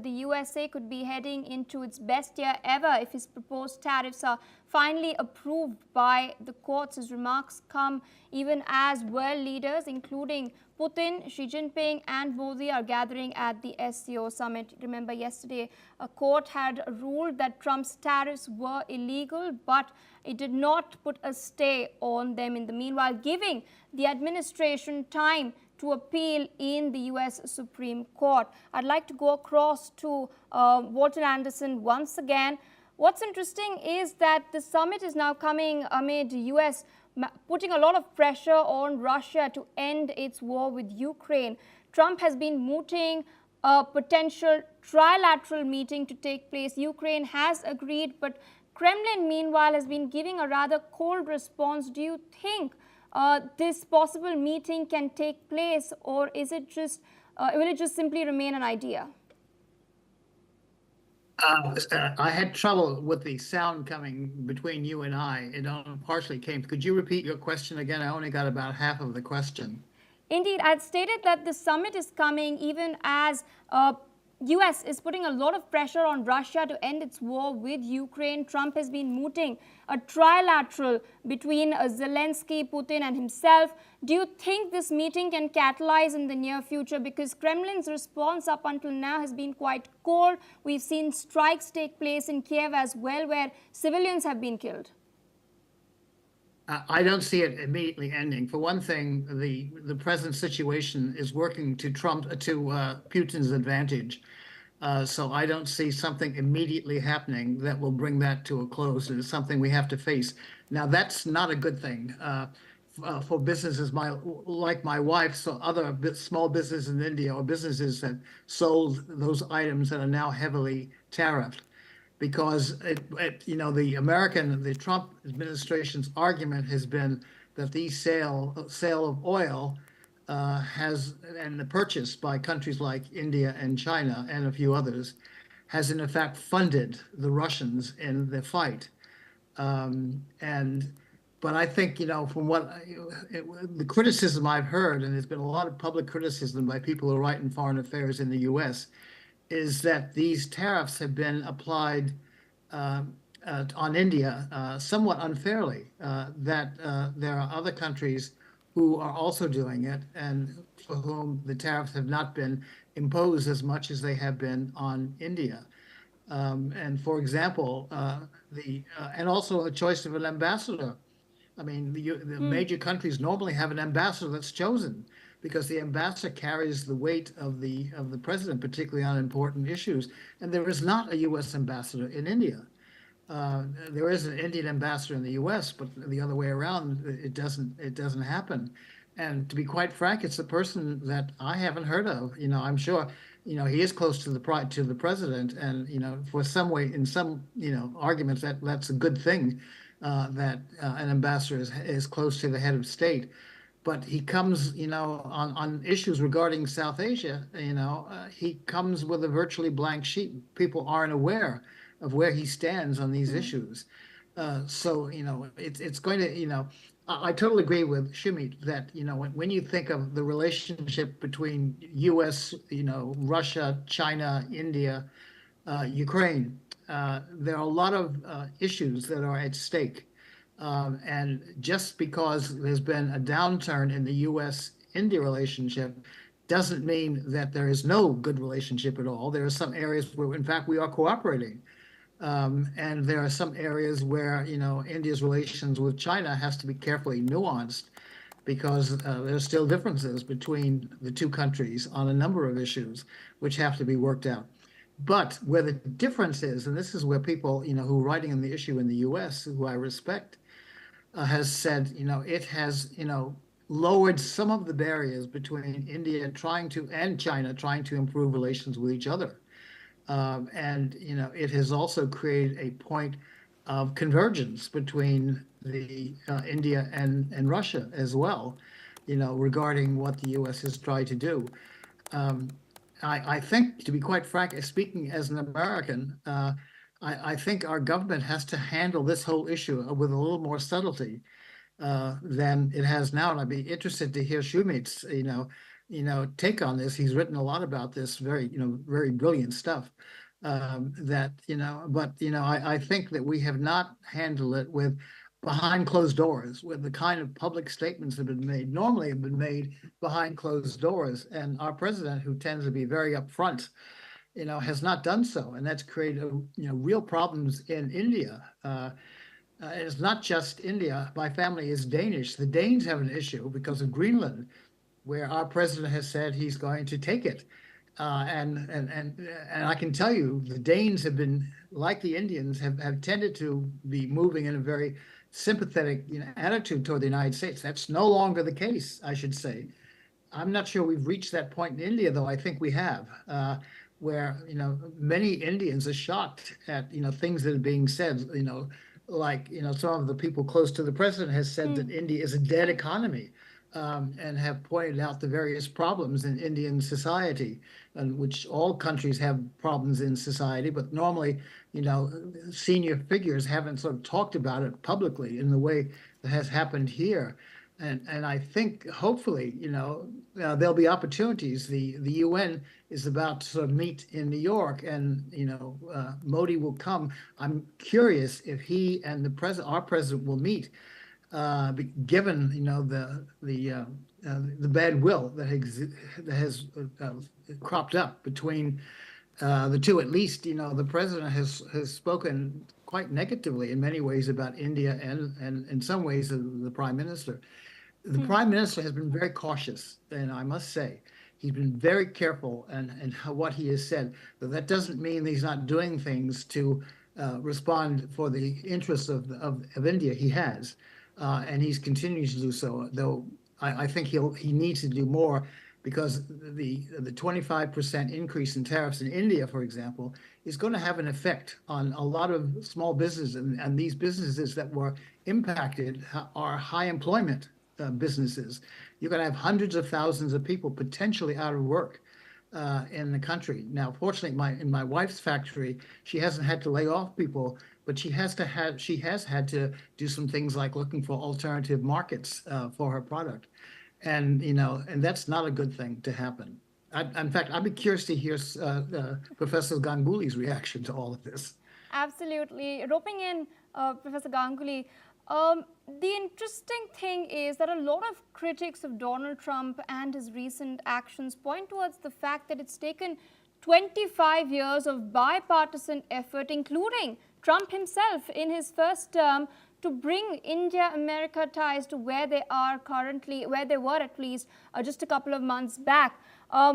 the USA could be heading into its best year ever if his proposed tariffs are finally approved by the courts. His remarks come even as world leaders, including Putin, Xi Jinping and Modi, are gathering at the SCO Summit. Remember, yesterday a court had ruled that Trump's tariffs were illegal, but it did not put a stay on them in the meanwhile, giving the administration time to appeal in the US Supreme Court. I'd like to go across to Walton Anderson once again. What's interesting is that the summit is now coming amid US putting a lot of pressure on Russia to end its war with Ukraine. Trump has been mooting a potential trilateral meeting to take place. Ukraine has agreed, but Kremlin, meanwhile, has been giving a rather cold response. Do you think this possible meeting can take place, or is it just will it just simply remain an idea? I had trouble with the sound coming between you and I. It only partially came. Could you repeat your question again? I only got about half of the question. Indeed, I had stated that the summit is coming even as US is putting a lot of pressure on Russia to end its war with Ukraine. Trump has been mooting a trilateral between Zelensky, Putin and himself. Do you think this meeting can catalyze in the near future? Because Kremlin's response up until now has been quite cold. We've seen strikes take place in Kiev as well, where civilians have been killed. I don't see it immediately ending. For one thing, the present situation is working to Putin's advantage. So I don't see something immediately happening that will bring that to a close. It's something we have to face. Now, that's not a good thing for businesses like my wife, so other small businesses in India or businesses that sold those items that are now heavily tariffed. Because the Trump administration's argument has been that the sale of oil and the purchase by countries like India and China and a few others has in effect funded the Russians in the fight. But I think, from the criticism I've heard, and there's been a lot of public criticism by people who write in foreign affairs in the US, is that these tariffs have been applied on India somewhat unfairly, that there are other countries who are also doing it and for whom the tariffs have not been imposed as much as they have been on India. And for example, and also a choice of an ambassador. I mean, the major countries normally have an ambassador that's chosen, because the ambassador carries the weight of the president, particularly on important issues. And there is not a U.S. ambassador in India. There is an Indian ambassador in the U.S., but the other way around, it doesn't happen. And to be quite frank, it's a person that I haven't heard of. I'm sure, he is close to the president, and for some way, in some arguments, that's a good thing, that an ambassador is close to the head of state. But he comes, on issues regarding South Asia, he comes with a virtually blank sheet. People aren't aware of where he stands on these issues. So, it's going to, I totally agree with Shumit that, when you think of the relationship between US, Russia, China, India, Ukraine, there are a lot of issues that are at stake. And just because there's been a downturn in the US-India relationship doesn't mean that there is no good relationship at all. There are some areas where, in fact, we are cooperating. And there are some areas where, India's relations with China has to be carefully nuanced, because there's still differences between the two countries on a number of issues which have to be worked out. But where the difference is, and this is where people, who are writing on the issue in the US, who I respect, has said, it has, lowered some of the barriers between India and China trying to improve relations with each other. And, it has also created a point of convergence between the India and Russia as well, regarding what the US has tried to do. I think, to be quite frank, speaking as an American, I think our government has to handle this whole issue with a little more subtlety than it has now. And I'd be interested to hear Shumit's, take on this. He's written a lot about this, very brilliant stuff. I think that we have not handled it with behind closed doors, with the kind of public statements that have been made, normally have been made behind closed doors. And our president, who tends to be very upfront, has not done so. And that's created, real problems in India. It's not just India. My family is Danish. The Danes have an issue because of Greenland, where our president has said he's going to take it. And I can tell you, the Danes have been, like the Indians, have tended to be moving in a very sympathetic, attitude toward the United States. That's no longer the case, I should say. I'm not sure we've reached that point in India, though I think we have, where, many Indians are shocked at, things that are being said, like, some of the people close to the president has said that India is a dead economy, and have pointed out the various problems in Indian society, and which all countries have problems in society, but normally, senior figures haven't sort of talked about it publicly in the way that has happened here. And I think hopefully, there'll be opportunities. The UN is about to sort of meet in New York, and Modi will come. I'm curious if he and our president will meet, given the bad will that has cropped up between the two. At least, the president has spoken quite negatively in many ways about India, and in some ways the prime minister. The prime minister has been very cautious, and I must say, he's been very careful and what he has said. But that doesn't mean he's not doing things to respond for the interests of India. He has, and he's continuing to do so. Though I think he needs to do more, because the 25% increase in tariffs in India, for example, is going to have an effect on a lot of small businesses, and these businesses that were impacted are high employment businesses. You're going to have hundreds of thousands of people potentially out of work in the country. Now, fortunately, in my wife's factory, she hasn't had to lay off people, but she has had to do some things like looking for alternative markets for her product, and that's not a good thing to happen. In fact, I'd be curious to hear Professor Ganguly's reaction to all of this. Absolutely. Roping in Professor Ganguly, the interesting thing is that a lot of critics of Donald Trump and his recent actions point towards the fact that it's taken 25 years of bipartisan effort, including Trump himself in his first term, to bring India-America ties to where they are currently, where they were at least just a couple of months back.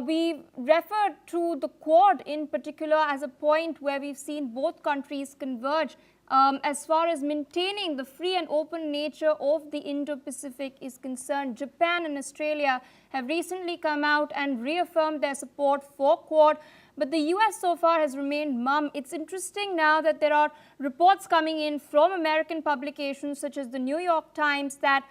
We referred to the Quad in particular as a point where we've seen both countries converge as far as maintaining the free and open nature of the Indo-Pacific is concerned. Japan and Australia have recently come out and reaffirmed their support for Quad, but the US so far has remained mum. It's interesting now that there are reports coming in from American publications such as the New York Times that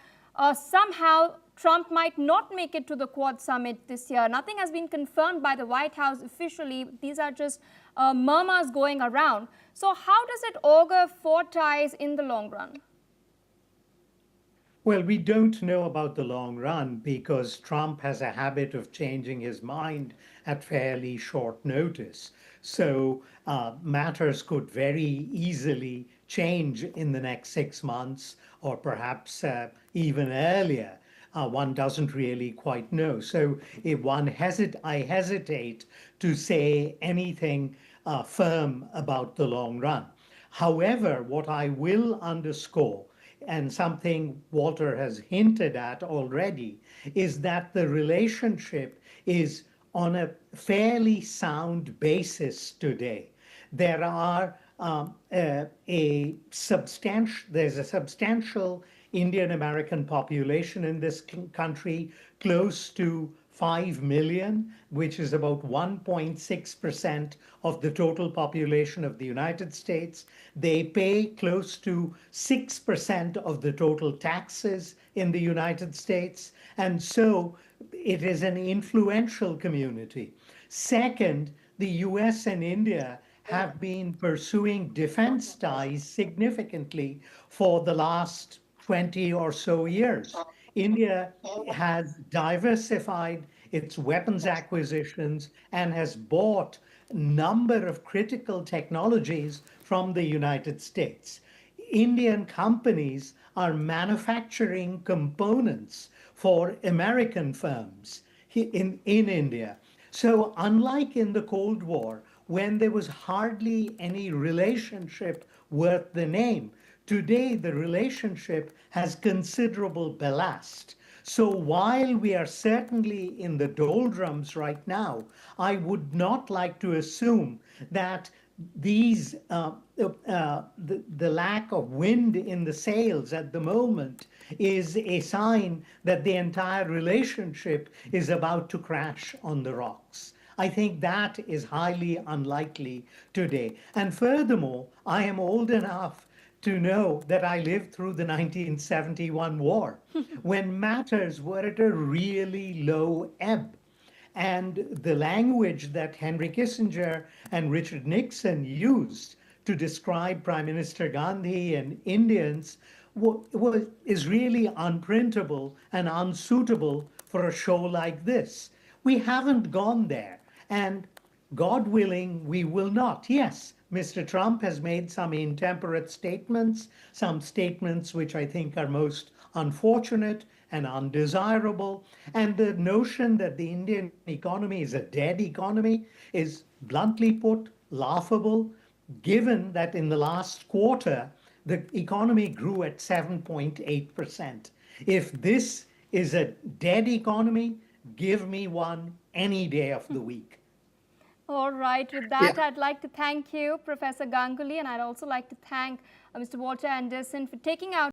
somehow Trump might not make it to the Quad Summit this year. Nothing has been confirmed by the White House officially. These are just murmurs going around. So how does it augur for ties in the long run? Well, we don't know about the long run because Trump has a habit of changing his mind at fairly short notice. So matters could very easily change in the next 6 months, or perhaps even earlier. One doesn't really quite know. So I hesitate to say anything firm about the long run. However, what I will underscore, and something Walter has hinted at already, is that the relationship is on a fairly sound basis today. There are there's a substantial Indian American population in this country, close to 5 million, which is about 1.6% of the total population of the United States. They pay close to 6% of the total taxes in the United States. And so it is an influential community. Second, the US and India have been pursuing defense ties significantly for the last 20 or so years. India has diversified its weapons acquisitions, and has bought a number of critical technologies from the United States. Indian companies are manufacturing components for American firms in India. So, unlike in the Cold War, when there was hardly any relationship worth the name, today the relationship has considerable ballast. So, while we are certainly in the doldrums right now, I would not like to assume that these the lack of wind in the sails at the moment is a sign that the entire relationship is about to crash on the rocks. I think that is highly unlikely today. And furthermore, I am old enough to know that I lived through the 1971 war when matters were at a really low ebb. And the language that Henry Kissinger and Richard Nixon used to describe Prime Minister Gandhi and Indians is really unprintable and unsuitable for a show like this. We haven't gone there. And God willing, we will not. Yes, Mr. Trump has made some intemperate statements, some statements which I think are most unfortunate and undesirable. And the notion that the Indian economy is a dead economy is, bluntly put, laughable, given that in the last quarter, the economy grew at 7.8%. If this is a dead economy, give me one any day of the week. All right. With that, I'd like to thank you, Professor Ganguly, and I'd also like to thank Mr. Walter Anderson for taking out